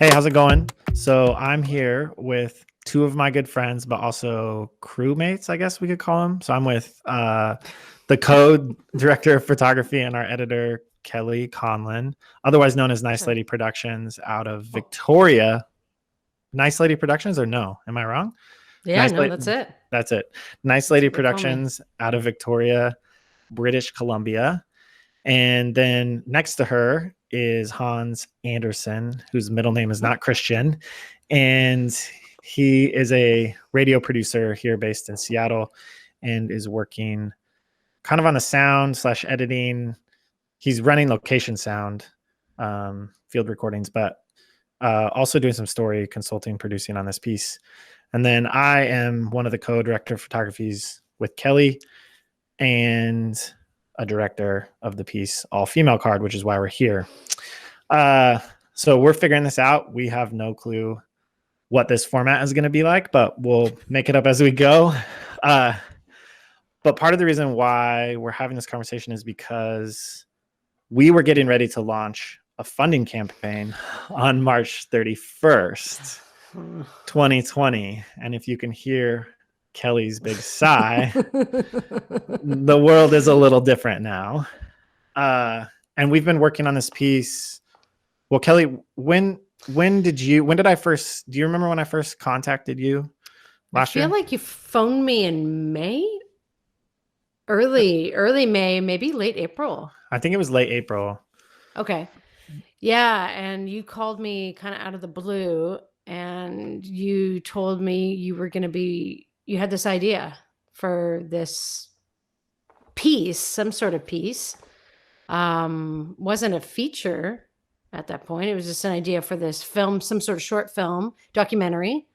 Hey, how's it going? So I'm here with two of my good friends, but also crewmates, I guess we could call them. So I'm with the co-director of photography and our editor, Kelly Conlon, otherwise known as Nice Awesome. Lady Productions out of Victoria. Nice Lady Productions, or no? Am I wrong? Yeah, Nice no, Lady, that's it. that's it. Nice That's Lady what they call me. Productions out of Victoria, British Columbia. And then next to her is Hans Anderson, whose middle name is not Christian. And he is a radio producer here based in Seattle and is working kind of on the sound slash editing. He's running location sound, field recordings, but also doing some story consulting, producing on this piece. And then I am one of the co-director of photographies with Kelly and a director of the piece, all female card, which is why we're here. So we're figuring this out. We have no clue what this format is going to be like, but we'll make it up as we go. But part of the reason why we're having this conversation is because we were getting ready to launch a funding campaign on March 31st, 2020. And if you can hear Kelly's big sigh, the world is a little different now. And we've been working on this piece. Well, Kelly, when did you remember when I first contacted you last year? I feel like you phoned me in May, early May, maybe late April. I think it was late April. Okay. Yeah, and you called me kind of out of the blue and you told me you had this idea for this piece, some sort of piece. Wasn't a feature at that point. It was just an idea for this film, some sort of short film documentary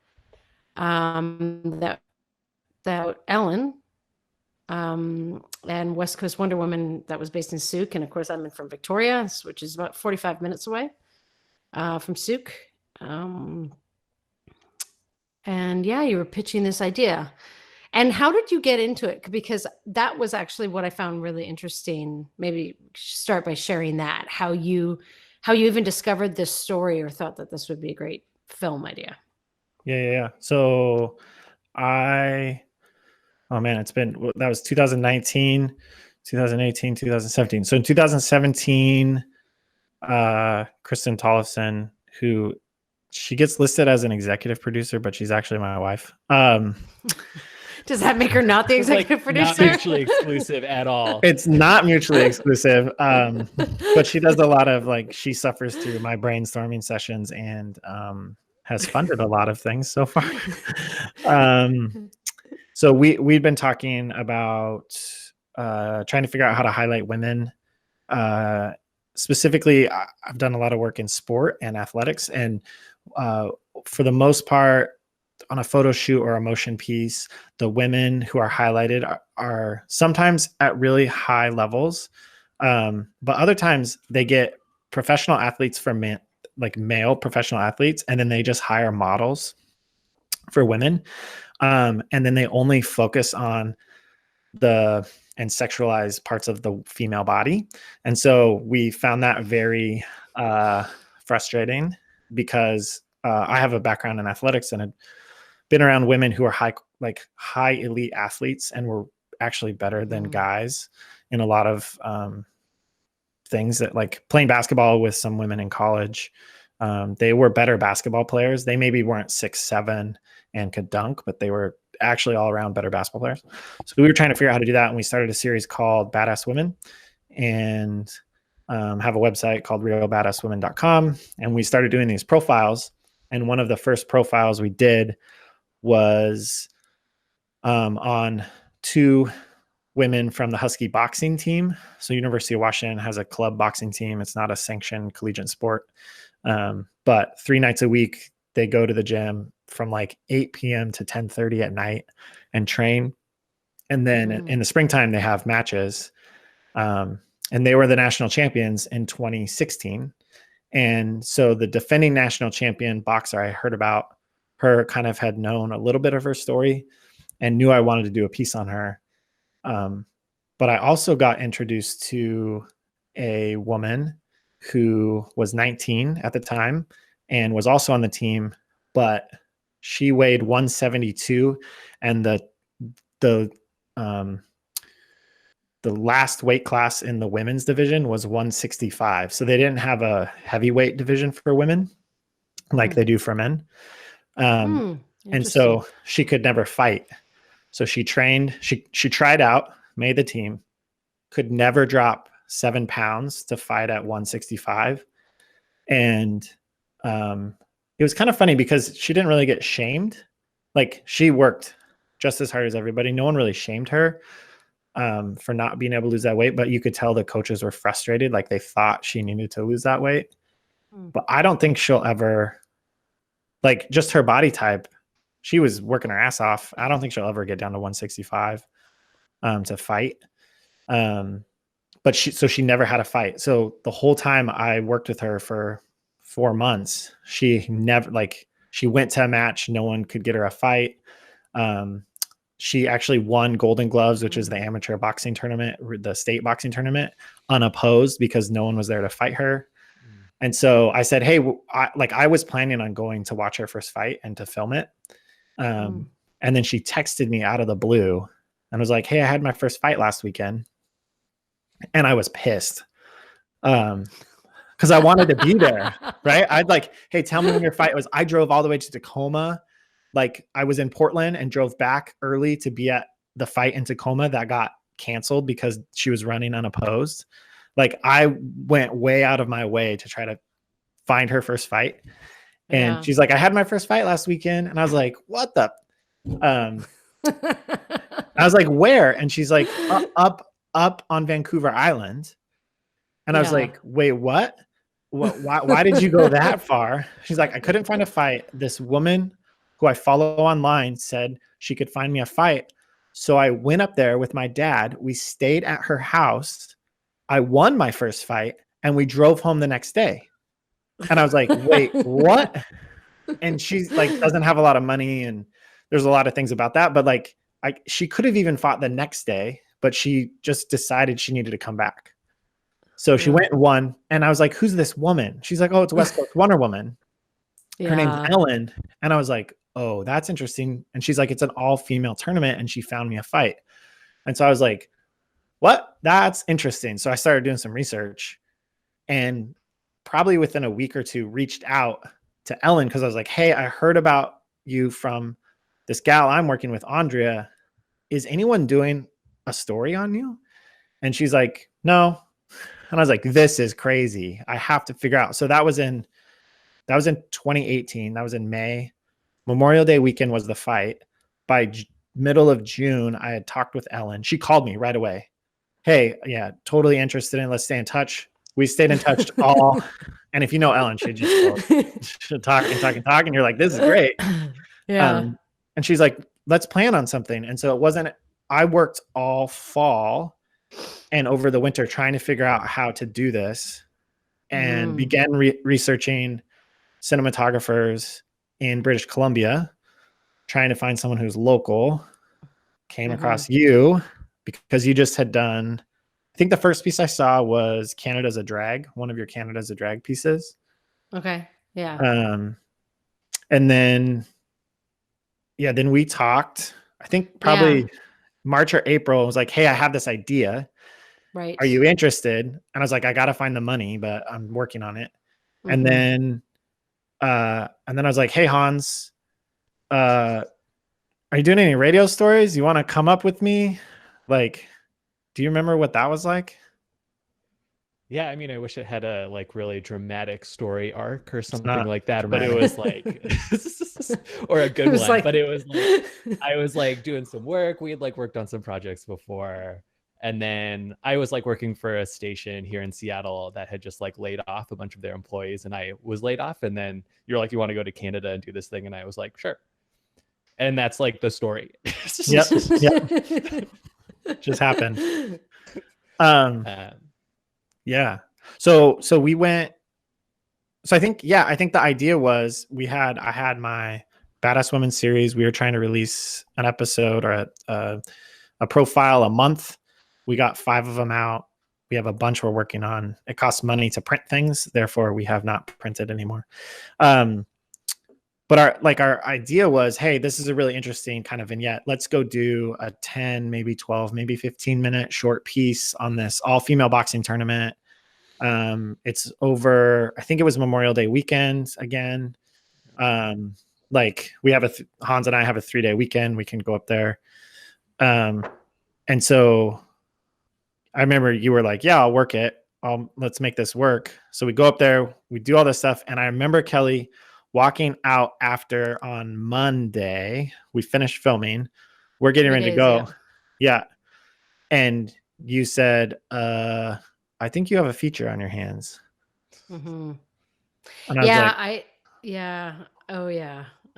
that Ellen and West Coast Wonder Woman that was based in Souk. And of course, I'm from Victoria, which is about 45 minutes away from Souk. And yeah, you were pitching this idea. And how did you get into it? Because that was actually what I found really interesting. Maybe start by sharing that, how you even discovered this story or thought that this would be a great film idea. Yeah. So that was 2019, 2018, 2017. So in 2017, Kristen Tollefson, who she gets listed as an executive producer, but she's actually my wife. Does that make her not the executive producer? Not mutually exclusive at all. It's not mutually exclusive. But she does a lot of she suffers through my brainstorming sessions and has funded a lot of things so far. So we've been talking about trying to figure out how to highlight women. Specifically, I've done a lot of work in sport and athletics, and for the most part, on a photo shoot or a motion piece, the women who are highlighted are sometimes at really high levels, but other times they get professional athletes from male professional athletes, and then they just hire models for women, and then they only focus on and sexualize parts of the female body. And so we found that very frustrating because I have a background in athletics and had been around women who are high elite athletes and were actually better than guys in a lot of things, that like playing basketball with some women in college. They were better basketball players. They maybe weren't 6'7" and could dunk, but they were actually all around better basketball players. So we were trying to figure out how to do that. And we started a series called Badass Women, and have a website called realbadasswomen.com. And we started doing these profiles. And one of the first profiles we did was on two women from the Husky boxing team. So University of Washington has a club boxing team. It's not a sanctioned collegiate sport. But 3 nights a week, they go to the gym from 8 p.m. to 10:30 at night and train. And then in the springtime, they have matches. And they were the national champions in 2016. And so the defending national champion boxer, I heard about her, kind of had known a little bit of her story and knew I wanted to do a piece on her. But I also got introduced to a woman who was 19 at the time and was also on the team, but she weighed 172, and the last weight class in the women's division was 165. So they didn't have a heavyweight division for women like they do for men. And so she could never fight. So she trained, she tried out, made the team, could never drop 7 pounds to fight at 165. And it was kind of funny because she didn't really get shamed. Like, she worked just as hard as everybody. No one really shamed her for not being able to lose that weight, but you could tell the coaches were frustrated. Like, they thought she needed to lose that weight. But I don't think she'll ever, like, just her body type, she was working her ass off. I don't think she'll ever get down to 165 to fight. But she never had a fight. So the whole time I worked with her for 4 months, she never, like, she went to a match. No one could get her a fight. She actually won Golden Gloves, which is the amateur boxing tournament, the state boxing tournament, unopposed, because no one was there to fight her. And so I said, hey, I was planning on going to watch her first fight and to film it. And then she texted me out of the blue and was like, hey, I had my first fight last weekend. And I was pissed. Because I wanted to be there, right? I'd like, hey, tell me when your fight was. I drove all the way to Tacoma. Like, I was in Portland and drove back early to be at the fight in Tacoma that got canceled because she was running unopposed. Like, I went way out of my way to try to find her first fight. And she's like, I had my first fight last weekend. And I was like, what the? I was like, where? And she's like, up on Vancouver Island. And I was like, wait, what? Why did you go that far? She's like, I couldn't find a fight. This woman who I follow online said she could find me a fight. So I went up there with my dad. We stayed at her house. I won my first fight and we drove home the next day. And I was like, wait, what? And she's like, doesn't have a lot of money. And there's a lot of things about that. But like, she could have even fought the next day, but she just decided she needed to come back. So she went and won. And I was like, who's this woman? She's like, oh, it's West Coast Wonder Woman. Her name's Ellen. And I was like, oh, that's interesting. And she's like, it's an all-female tournament. And she found me a fight. And so I was like, what? That's interesting. So I started doing some research, and probably within a week or two reached out to Ellen because I was like, hey, I heard about you from this gal I'm working with, Andrea. Is anyone doing a story on you? And she's like, no. And I was like, this is crazy. I have to figure out. So that was in 2018. That was in May. Memorial Day weekend was the fight. By middle of June, I had talked with Ellen. She called me right away. Hey, yeah, totally interested in, let's stay in touch. We stayed in touch all. And if you know Ellen, she'd talk. And you're like, this is great. Yeah. And she's like, let's plan on something. And so I worked all fall and over the winter trying to figure out how to do this, and began researching cinematographers in British Columbia, trying to find someone who's local. Came across you because you just had done, I think the first piece I saw was Canada's a Drag, one of your Canada's a Drag pieces. Okay. Yeah. And then we talked, I think probably March or April. I was like, hey, I have this idea. Right. Are you interested? And I was like, I got to find the money, but I'm working on it. And then I was like, hey, Hans, are you doing any radio stories? You want to come up with me? Like, do you remember what that was like? Yeah, I mean, I wish it had a like really dramatic story arc or something like that, dramatic. But it was like, or a good one. Like, but it was like, I was like doing some work. We had like worked on some projects before. And then I was like working for a station here in Seattle that had just like laid off a bunch of their employees, and I was laid off. And then you're like, you want to go to Canada and do this thing? And I was like, sure. And that's like the story. Yep. Just happened. Yeah. So we went, so I think the idea was I had my Badass Women series. We were trying to release an episode or a profile a month. We got 5 of them out. we have a bunch we're working on. It costs money to print things, therefore we have not printed anymore. But our idea was, hey, this is a really interesting kind of vignette. Let's go do a 10, maybe 12, maybe 15-minute short piece on this all-female boxing tournament. It's over, I think it was Memorial Day weekend again. Like we have Hans and I have a 3-day weekend. We can go up there. And so I remember you were like, yeah, I'll work it. Let's make this work. So we go up there, we do all this stuff. And I remember Kelly walking out after on Monday, we finished filming. We're getting ready to go. Yeah. And you said, I think you have a feature on your hands. Mm-hmm. And I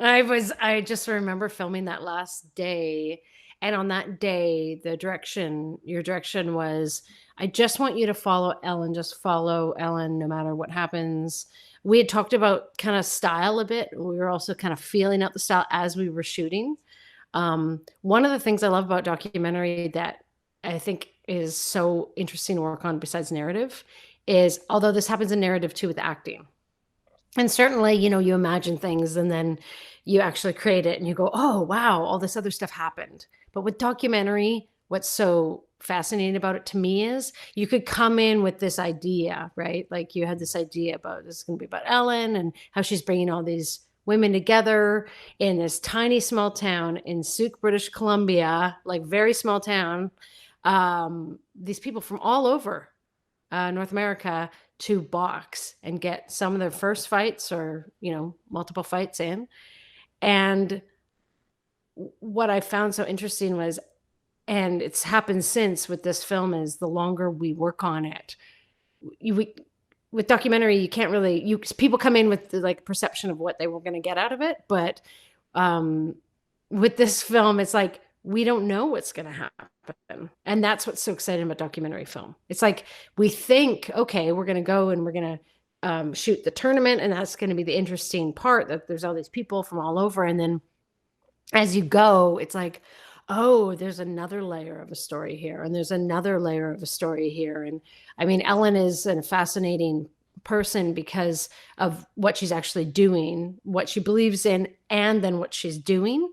I just remember filming that last day. And on that day, your direction was, I just want you to follow Ellen. Just follow Ellen no matter what happens. We had talked about kind of style a bit. We were also kind of feeling out the style as we were shooting. One of the things I love about documentary that I think is so interesting to work on besides narrative is, although this happens in narrative too with acting. And certainly, you imagine things and then you actually create it and you go, oh, wow, all this other stuff happened. But with documentary, what's so fascinating about it to me is you could come in with this idea, right? Like you had this idea about this is going to be about Ellen and how she's bringing all these women together in this tiny small town in Souk, British Columbia, like very small town. These people from all over North America to box and get some of their first fights or, multiple fights in. And what I found so interesting was, and it's happened since with this film, is the longer we work on it, with documentary, you can't really, people come in with the like perception of what they were going to get out of it. But with this film, it's like, we don't know what's going to happen. And that's what's so exciting about documentary film. It's like, we think, okay, we're going to go and we're going to shoot the tournament. And that's going to be the interesting part, that there's all these people from all over. And then as you go, it's like, oh, there's another layer of a story here. And there's another layer of a story here. And I mean, Ellen is a fascinating person because of what she's actually doing, what she believes in, and then what she's doing.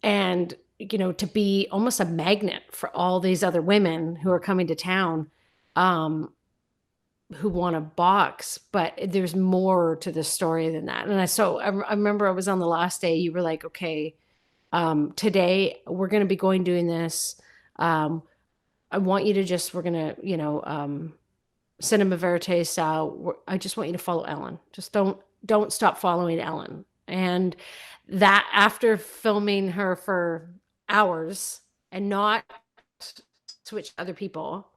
And, to be almost a magnet for all these other women who are coming to town, who want to box, but there's more to the story than that. And I remember I was on the last day, you were like, okay, today we're going to be doing this. I want you to we're going to, cinema verite style. I just want you to follow Ellen. Just don't stop following Ellen. And that after filming her for hours and not switch to other people,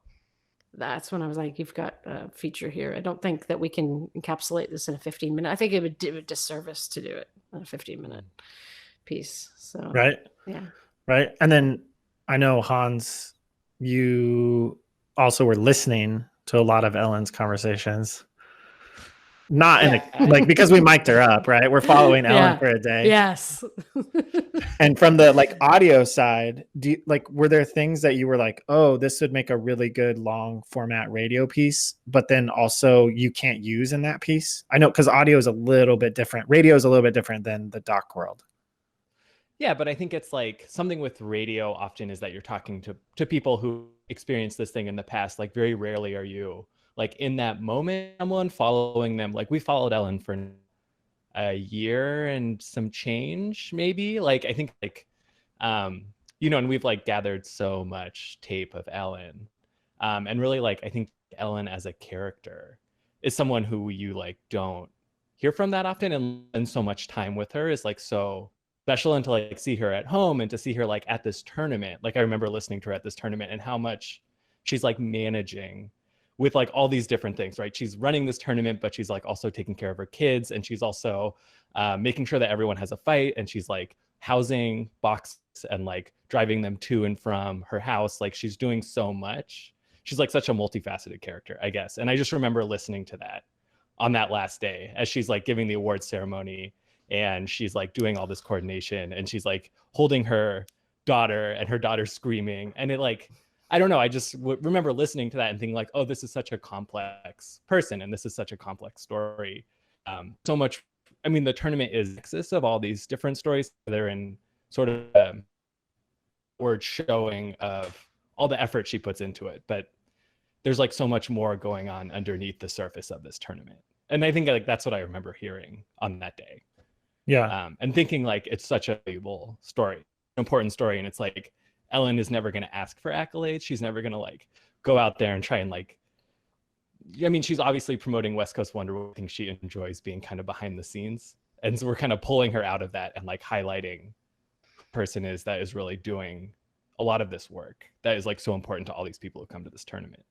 that's when I was like, you've got a feature here. I don't think that we can encapsulate this in a 15-minute. I think it would do a disservice to do it in a 15-minute piece. So right. Yeah. Right. And then I know, Hans, you also were listening to a lot of Ellen's conversations. Not because we mic'd her up, right? We're following Ellen for a day. Yes. And from the audio side, were there things that you were like, oh, this would make a really good long format radio piece, but then also you can't use in that piece? I know, because audio is a little bit different. Radio is a little bit different than the doc world. Yeah, but I think it's like something with radio often is that you're talking to people who experienced this thing in the past. Like very rarely are you like in that moment, someone following them. Like we followed Ellen for a year and some change, maybe. Like I think and we've gathered so much tape of Ellen. And really I think Ellen as a character is someone who you don't hear from that often, and so much time with her is so special. And to see her at home and to see her at this tournament, I remember listening to her at this tournament and how much she's managing with all these different things, right? She's running this tournament, but she's also taking care of her kids, and she's also making sure that everyone has a fight, and she's housing box and driving them to and from her house. She's doing so much. She's such a multifaceted character, I guess. And I just remember listening to that on that last day as she's giving the awards ceremony, and she's doing all this coordination, and she's holding her daughter, and her daughter's screaming, and it I don't know. I just remember listening to that and thinking like, oh, this is such a complex person and this is such a complex story. So much. I mean, the tournament is a nexus of all these different stories. They're in sort of word showing of all the effort she puts into it, but there's like so much more going on underneath the surface of this tournament. And I think like that's what I remember hearing on that day. Yeah. And thinking like it's such a valuable story, important story. And it's like, Ellen is never going to ask for accolades. She's never going to like go out there and try and like, I mean, she's obviously promoting West Coast Wonder. I think she enjoys being kind of behind the scenes. And so we're kind of pulling her out of that and like highlighting who the person is that is really doing a lot of this work that is like so important to all these people who come to this tournament.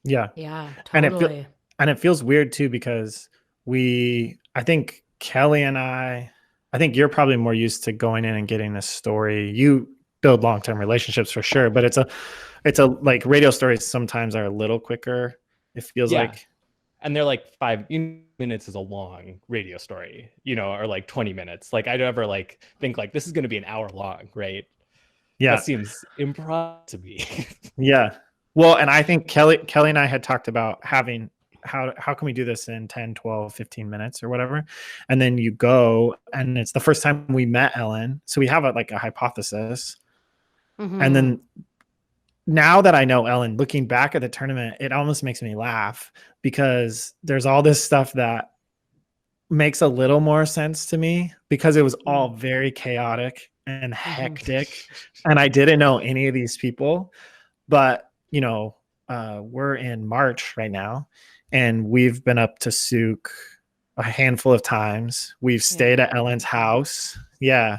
Yeah. Yeah, totally. And it feels weird too, because I think Kelly and I think you're probably more used to going in and getting this story. You build long-term relationships for sure, but it's a like radio stories sometimes are a little quicker. It feels like, and they're like 5 minutes is a long radio story, or like 20 minutes. Like I'd ever like think like this is going to be an hour long, right? Yeah, that seems improv to me. Yeah, well, and I think Kelly and I had talked about having how can we do this in 10, 12, 15 minutes or whatever, and then you go and it's the first time we met Ellen, so we have a hypothesis. And then now that I know Ellen, looking back at the tournament, it almost makes me laugh because there's all this stuff that makes a little more sense to me because it was all very chaotic and hectic. And I didn't know any of these people, but we're in March right now and we've been up to Souk a handful of times. We've stayed at Ellen's house. Yeah.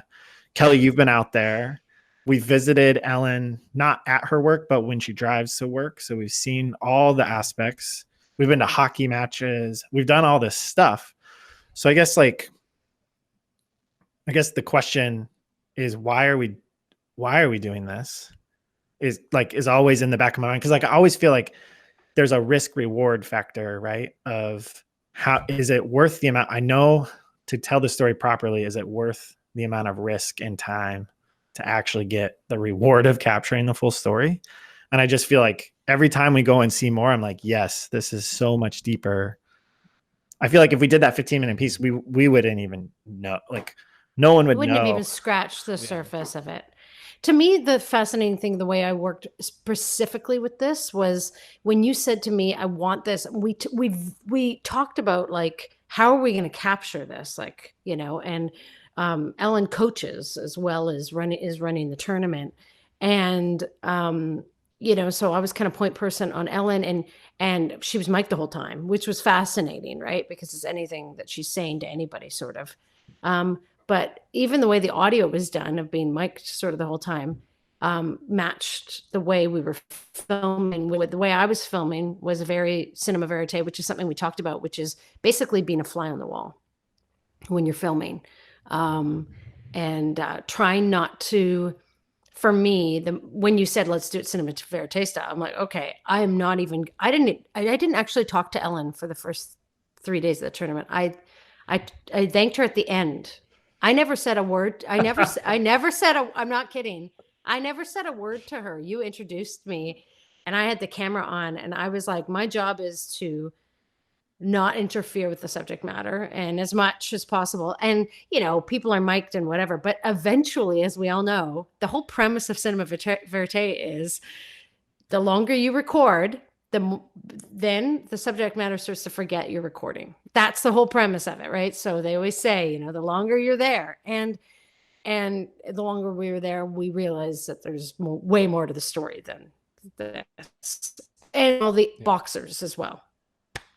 Kelly, you've been out there. We visited Ellen, not at her work, but when she drives to work. So we've seen all the aspects. We've been to hockey matches. We've done all this stuff. So I guess the question is, why are we doing this? Is always in the back of my mind. Cause I always feel like there's a risk reward factor, right? Of how is it worth the amount? I know to tell the story properly, is it worth the amount of risk and time to actually get the reward of capturing the full story? And I just feel like every time we go and see more, I'm like, yes, this is so much deeper. I feel like if we did that 15-minute piece, we wouldn't even know. Like no one would know. Wouldn't have even scratched the surface of it. To me, the fascinating thing, the way I worked specifically with this was when you said to me, I want this, we talked about like, how are we going to capture this? And Ellen coaches as well as running the tournament. And, so I was kind of point person on Ellen and she was mic'd the whole time, which was fascinating, right? Because it's anything that she's saying to anybody sort of. But even the way the audio was done of being mic'd sort of the whole time matched the way we were filming. The way I was filming was a very cinema verite, which is something we talked about, which is basically being a fly on the wall when you're filming. And trying not to, for me, when you said, let's do it cinema verite style, I'm like, okay, I didn't actually talk to Ellen for the first 3 days of the tournament. I thanked her at the end. I never said a word. I'm not kidding. I never said a word to her. You introduced me and I had the camera on and I was like, my job is to not interfere with the subject matter and as much as possible. And, people are mic'd and whatever, but eventually, as we all know, the whole premise of cinema verite is the longer you record, then the subject matter starts to forget you're recording. That's the whole premise of it, right? So they always say, the longer you're there and the longer we were there, we realized that there's way more to the story than this. And all the boxers as well.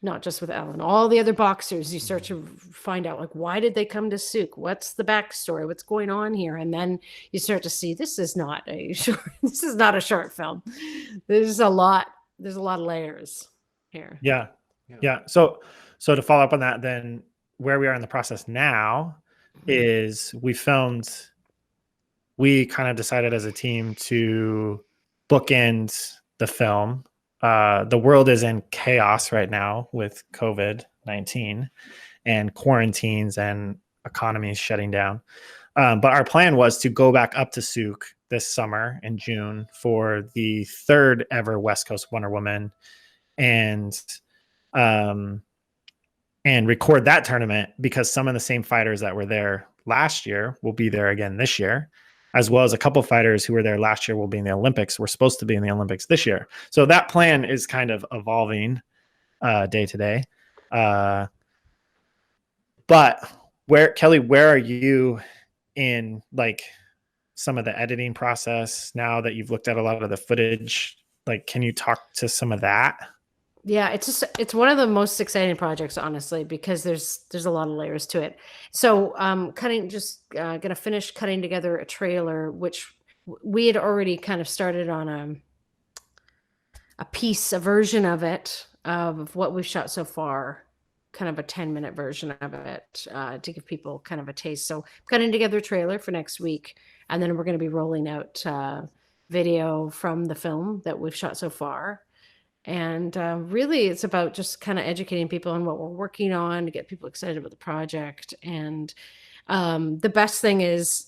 Not just with Ellen, all the other boxers, you start to find out like, why did they come to Souk? What's the backstory? What's going on here? And then you start to see, this is not a short film. There's a lot of layers here. Yeah. So to follow up on that, then where we are in the process now is we kind of decided as a team to bookend the film. The world is in chaos right now with COVID-19 and quarantines and economies shutting down. But our plan was to go back up to Souk this summer in June for the 3rd ever West Coast Wonder Woman, and record that tournament, because some of the same fighters that were there last year will be there again this year, as well as a couple fighters who were there last year will be in the Olympics. We're supposed to be in the Olympics this year. So that plan is kind of evolving day to day. But Kelly, where are you in like some of the editing process now that you've looked at a lot of the footage? Like, can you talk to some of that? Yeah, it's one of the most exciting projects, honestly, because there's a lot of layers to it. So gonna finish cutting together a trailer, which we had already kind of started on a version of it, of what we've shot so far, kind of a 10-minute version of it, to give people kind of a taste. So cutting together a trailer for next week, and then we're going to be rolling out video from the film that we've shot so far. And really, it's about just kind of educating people on what we're working on to get people excited about the project. And the best thing is,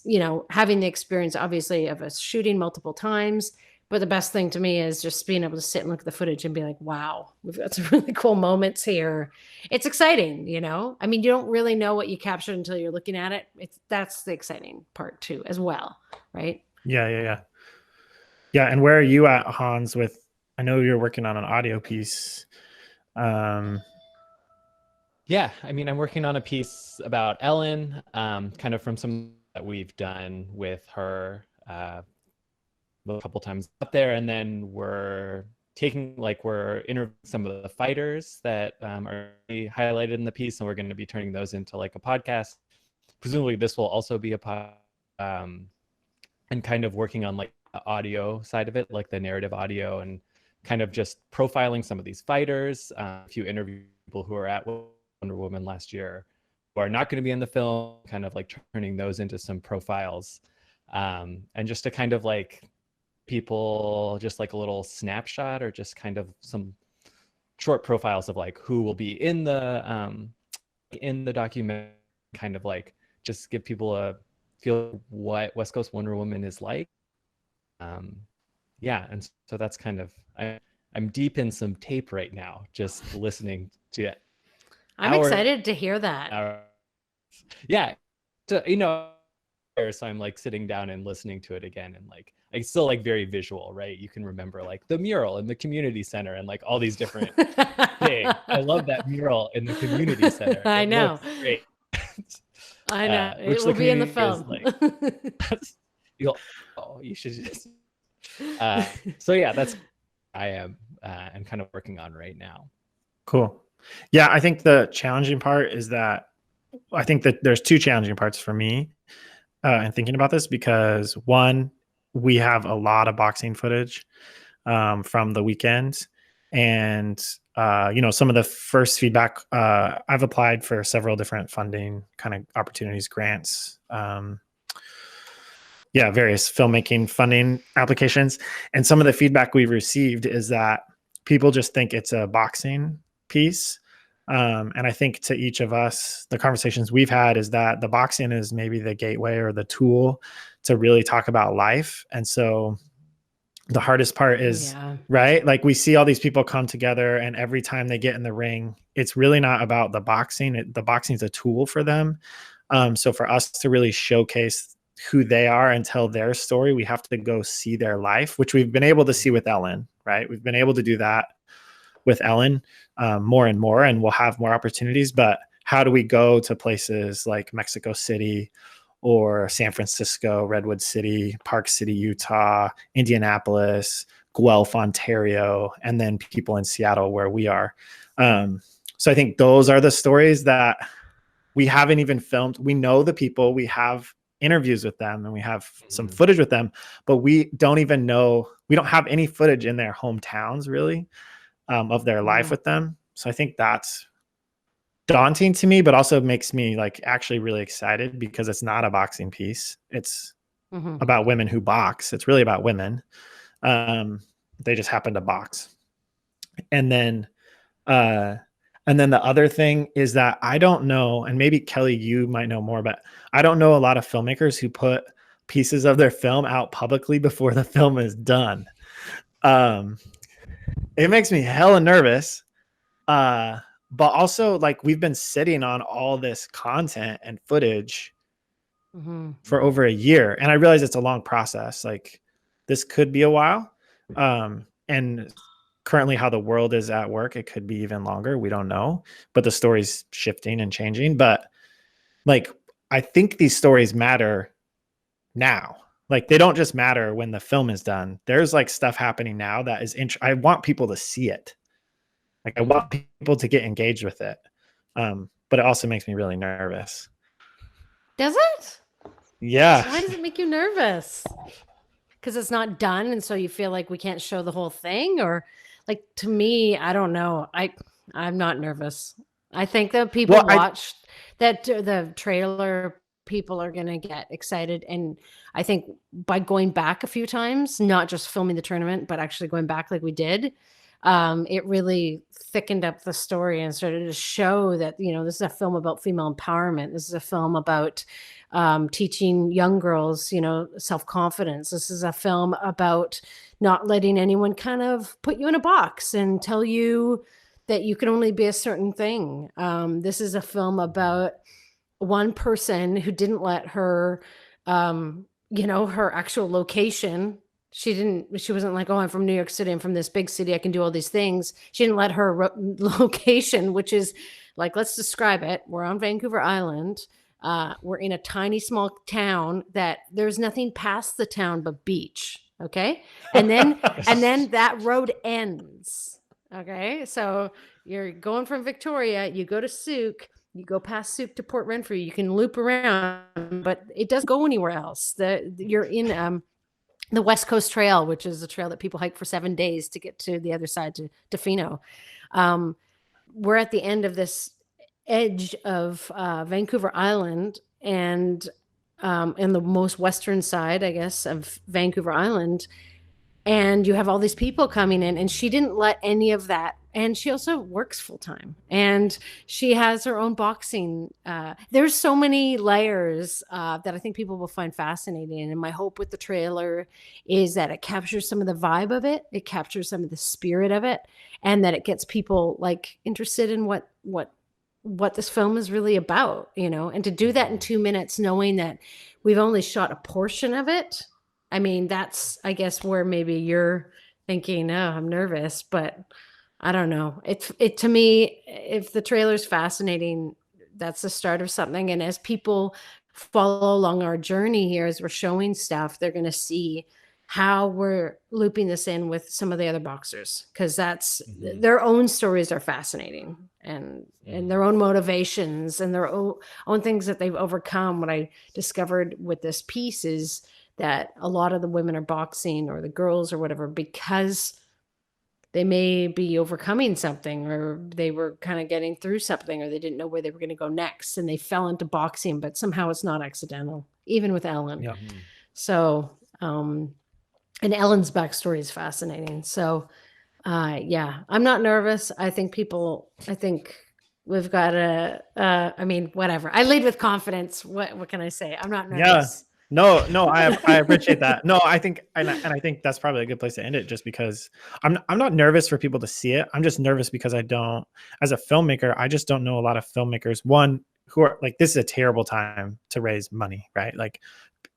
having the experience, obviously, of us shooting multiple times. But the best thing to me is just being able to sit and look at the footage and be like, wow, we've got some really cool moments here. It's exciting, I mean, you don't really know what you captured until you're looking at it. That's the exciting part too, as well, right? Yeah. And where are you at, Hans, with, I know you're working on an audio piece. Yeah, I mean, I'm working on a piece about Ellen, kind of from some that we've done with her a couple times up there, and then we're interviewing some of the fighters that are highlighted in the piece, and we're going to be turning those into like a podcast. Presumably this will also be a pod, and kind of working on like the audio side of it, like the narrative audio, and kind of just profiling some of these fighters. A few interview people who are at Wonder Woman last year who are not going to be in the film, kind of like turning those into some profiles, and just to kind of like people, just like a little snapshot, or just kind of some short profiles of like who will be in the document, kind of like just give people a feel what West Coast Wonder Woman is like. Yeah, and so that's kind of, I'm deep in some tape right now, just listening to it. I'm excited to hear that. Yeah, so I'm like sitting down and listening to it again, and like it's still like very visual, right? You can remember like the mural in the community center and like all these different things. I love that mural in the community center. I know. Great. I know. It will be in the film. You should just. So yeah, that's I am and kind of working on right now. Cool. Yeah, I think the challenging part is that I think that there's two challenging parts for me in thinking about this, because one, we have a lot of boxing footage from the weekend, and some of the first feedback, I've applied for several different funding kind of opportunities, grants, various filmmaking funding applications. And some of the feedback we've received is that people just think it's a boxing piece. And I think to each of us, the conversations we've had is that the boxing is maybe the gateway or the tool to really talk about life. And so the hardest part is, right? Like we see all these people come together, and every time they get in the ring, it's really not about the boxing. The boxing is a tool for them. So for us to really showcase who they are and tell their story, we have to go see their life, which we've been able to see with Ellen, right? We've been able to do that with Ellen more and more, and we'll have more opportunities. But how do we go to places like Mexico City or San Francisco, Redwood City, Park City, Utah, Indianapolis, Guelph, Ontario, and then people in Seattle where we are? So I think those are the stories that we haven't even filmed. We know the people, we have interviews with them, and we have some footage with them, but we don't even know, we don't have any footage in their hometowns really of their life with them. So I think that's daunting to me, but also makes me like actually really excited, because it's not a boxing piece. It's about women who box. It's really about women. They just happen to box. And then the other thing is that I don't know, and maybe Kelly, you might know more, but I don't know a lot of filmmakers who put pieces of their film out publicly before the film is done. It makes me hella nervous. But also, like, we've been sitting on all this content and footage for over a year, and I realize it's a long process. Like, this could be a while. And currently how the world is at work, it could be even longer. We don't know, but the story's shifting and changing. But like, I think these stories matter now. Like, they don't just matter when the film is done. There's like stuff happening now that is I want people to see it. Like, I want people to get engaged with it. But it also makes me really nervous. Does it? Yeah. Why does it make you nervous? Because it's not done, and so you feel like we can't show the whole thing? Or, like, to me, I don't know. I'm not nervous. I think that people watch that the trailer, people are going to get excited. And I think by going back a few times, not just filming the tournament, but actually going back like we did, it really thickened up the story and started to show that, this is a film about female empowerment. This is a film about teaching young girls, self-confidence. This is a film about not letting anyone kind of put you in a box and tell you that you can only be a certain thing. This is a film about one person who didn't let her, her actual location. She wasn't like, oh, I'm from New York City. I'm from this big city. I can do all these things. She didn't let her location, which is like, let's describe it. We're on Vancouver Island. We're in a tiny, small town that there's nothing past the town but beach. Okay. And then that road ends. Okay. So you're going from Victoria, you go to Souk, you go past Souk to Port Renfrew, you can loop around, but it doesn't go anywhere else. You're in, the West Coast Trail, which is a trail that people hike for 7 days to get to the other side to Tofino. We're at the end of this edge of Vancouver Island, and in the most western side, I guess, of Vancouver Island. And you have all these people coming in, and she didn't let any of that. And she also works full time, and she has her own boxing. There's so many layers that I think people will find fascinating. And my hope with the trailer is that it captures some of the vibe of it. It captures some of the spirit of it, and that it gets people like interested in what this film is really about, and to do that in 2 minutes, knowing that we've only shot a portion of it. I mean, that's, I guess, where maybe you're thinking, oh, I'm nervous, but I don't know. It to me, if the trailer's fascinating, that's the start of something. And as people follow along our journey here, as we're showing stuff, they're going to see how we're looping this in with some of the other boxers, because that's their own stories are fascinating, and their own motivations and their own things that they've overcome. What I discovered with this piece is that a lot of the women are boxing, or the girls or whatever, because they may be overcoming something, or they were kind of getting through something, or they didn't know where they were going to go next, and they fell into boxing, but somehow it's not accidental, even with Ellen. Yeah. So, and Ellen's backstory is fascinating. So, yeah, I'm not nervous. I think we've got I mean, whatever. I lead with confidence. What can I say? I'm not nervous. Yeah. No, I appreciate that. No, I think, and I think that's probably a good place to end it, just because I'm not nervous for people to see it. I'm just nervous because as a filmmaker, I just don't know a lot of filmmakers, one, who are like, this is a terrible time to raise money, right? Like,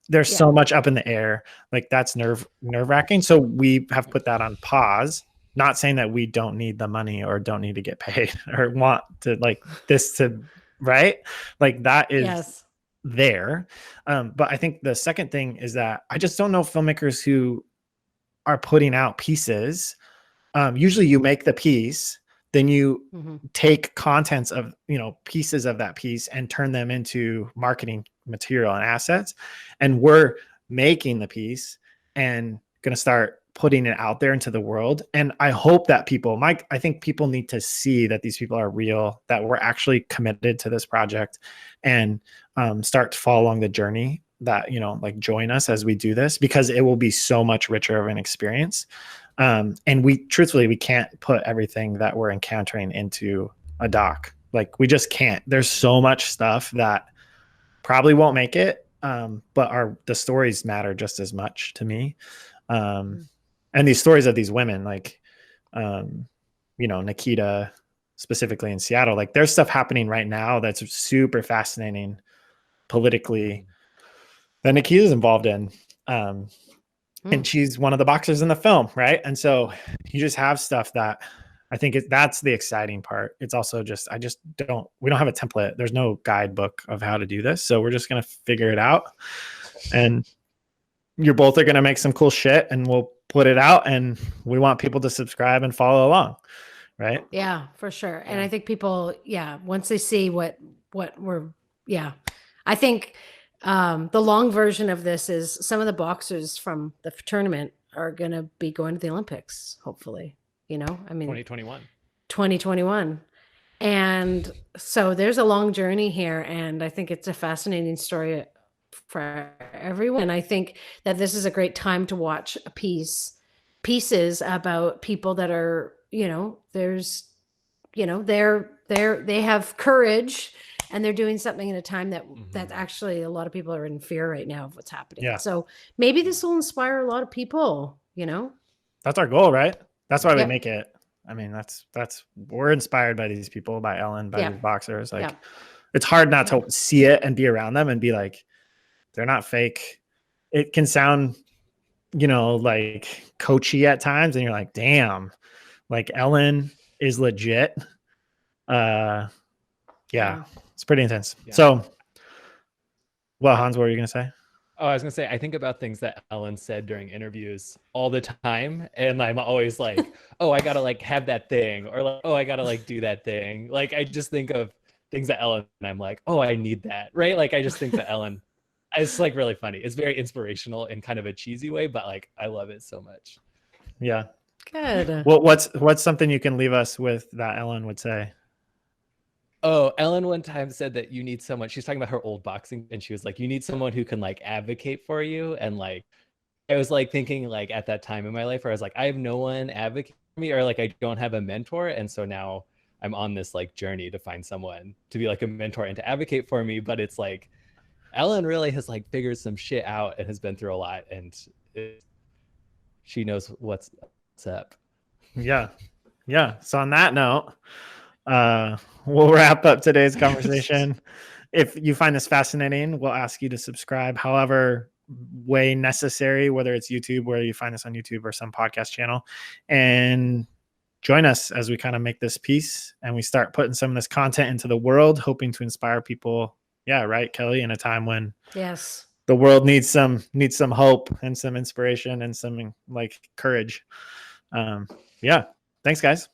there's so much up in the air. Like, that's nerve wracking. So we have put that on pause, not saying that we don't need the money or don't need to get paid or want to like this to, right? Like, that is there. But I think the second thing is that I just don't know filmmakers who are putting out pieces. Usually you make the piece, then you take contents of, pieces of that piece and turn them into marketing material and assets. And we're making the piece and going to start putting it out there into the world. And I hope that I think people need to see that these people are real, that we're actually committed to this project, and start to follow along the journey, that, like, join us as we do this, because it will be so much richer of an experience. And truthfully, we can't put everything that we're encountering into a doc. Like, we just can't. There's so much stuff that probably won't make it. but the stories matter just as much to me. And these stories of these women, like, Nikita specifically in Seattle, like there's stuff happening right now that's super fascinating politically that Nikita's involved in. And she's one of the boxers in the film, right? And so you just have stuff that I think that's the exciting part. It's also just, we don't have a template. There's no guidebook of how to do this. So we're just going to figure it out. And you're both are going to make some cool shit and we'll put it out, and we want people to subscribe and follow along. Right. Yeah, for sure. And I think people, once they see what we're, I think the long version of this is some of the boxers from the tournament are going to be going to the Olympics, hopefully, I mean, 2021. And so there's a long journey here. And I think it's a fascinating story for everyone. I think that this is a great time to watch pieces about people that are, they have courage and they're doing something in a time that actually a lot of people are in fear right now of what's happening. Yeah. So maybe this will inspire a lot of people, That's our goal, right? That's why we make it. I mean, we're inspired by these people, by Ellen, by these boxers. Like, it's hard not to see it and be around them and be like, they're not fake. It can sound, like coachy at times, and you're like, damn, like Ellen is legit. It's pretty intense. Yeah. So, well, Hans, what were you going to say? Oh, I was going to say, I think about things that Ellen said during interviews all the time. And I'm always like, oh, I got to like have that thing, or like, oh, I got to like do that thing. Like, I just think of things that Ellen, and I'm like, oh, I need that. Right. Like, I just think that Ellen, it's like really funny. It's very inspirational in kind of a cheesy way, but like, I love it so much. Yeah. Good. Well, what's something you can leave us with that Ellen would say? Oh, Ellen one time said that you need someone, she's talking about her old boxing, and she was like, you need someone who can like advocate for you. And like, I was like thinking like at that time in my life where I was like, I have no one advocate for me, or like I don't have a mentor. And so now I'm on this like journey to find someone to be like a mentor and to advocate for me. But it's like, Ellen really has like figured some shit out and has been through a lot, and she knows what's up. Yeah. So on that note, we'll wrap up today's conversation. If you find this fascinating, we'll ask you to subscribe however way necessary, whether it's YouTube, where you find us on YouTube, or some podcast channel, and join us as we kind of make this piece and we start putting some of this content into the world, hoping to inspire people. Yeah, right, Kelly, in a time when the world needs some hope and some inspiration and some like courage. Thanks, guys.